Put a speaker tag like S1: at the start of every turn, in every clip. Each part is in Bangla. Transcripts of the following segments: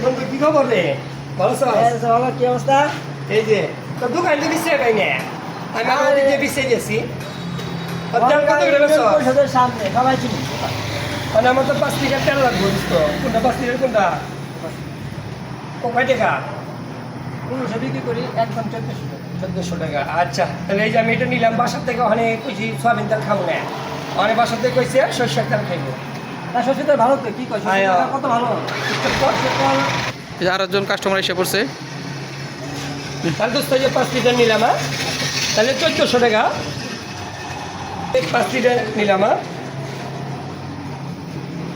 S1: বন্ধু কি খবর রে? ভালো আছো?
S2: ভালো, কি অবস্থা?
S1: এই যে তোর দোকান তো বিছে পাই না, আমি আমার দিকে বিছে গেছি। তেল কত করে বেচো?
S2: পরিষদের সামনে সবাই চিনি।
S1: মানে আমার তো 5 লিটার তেল লাগবে তো। কোনটা 5 লিটার কোনটা? কয় টাকা?
S2: 1500 বিক্রি করি, একদম 1400 টাকা।
S1: 1400 টাকা। আচ্ছা, তাহলে এই যে আমি এটা নিলাম, বাসার থেকে ওখানে কইছি সয়াবিন তেল খাবো না, ওখানে বাসার থেকে কইছে সরষের তেল খাইবো।
S2: না, সরষের তেল ভালো তো, কি কয় সরষের তেল কত ভালো। সরষের তেল
S3: এই যে আরেকজন কাস্টমার এসে পড়ছে।
S1: তাহলে দোস্ত যে 5 লিটার নিলাম, তাহলে 1400 টাকা। 5 লিটার নিলাম,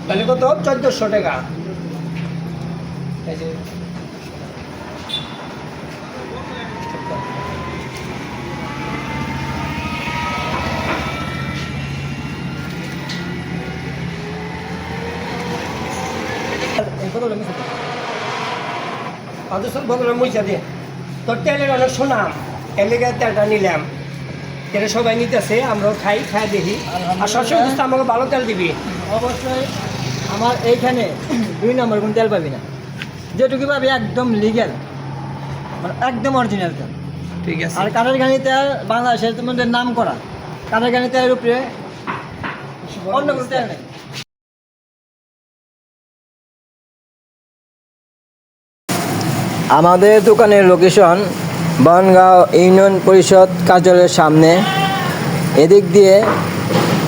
S1: তাহলে কত? 1400 টাকা। এই যে
S2: এই কত লাগে?
S1: আদর্শ বদলে মুইছা দিয়ে তোর তেলের অনেক সুনাম, এর লেগে তেলটা নিলাম। এটা সবাই নিতেছে, আমরাও খাই, খাই দেখি। আর সবসময় দোস্ত আমাকে ভালো তেল দিবি।
S2: অবশ্যই আমার এইখানে 2 নম্বর কোন তেল পাবি না, যেটুকু পাবি একদম লিগ্যাল, মানে একদম অরিজিনাল তেল।
S3: ঠিক আছে।
S2: আর কাঠের ঘানি তেল বাংলাদেশের তোমাদের নাম করা, কাঠের ঘানি তেলের উপরে অন্য কোনো তেল নেই। আমাদের দোকানের লোকেশন বনগাঁও ইউনিয়ন পরিষদ কার্যালয়ের সামনে। এদিক দিয়ে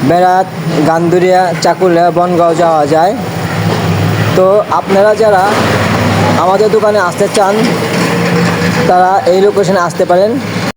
S2: বেড়াত, গান্দুরিয়া, চাকুলিয়া, বনগাঁও যাওয়া যায়। তো আপনারা যারা আমাদের দোকানে আসতে চান তারা এই লোকেশনে আসতে পারেন।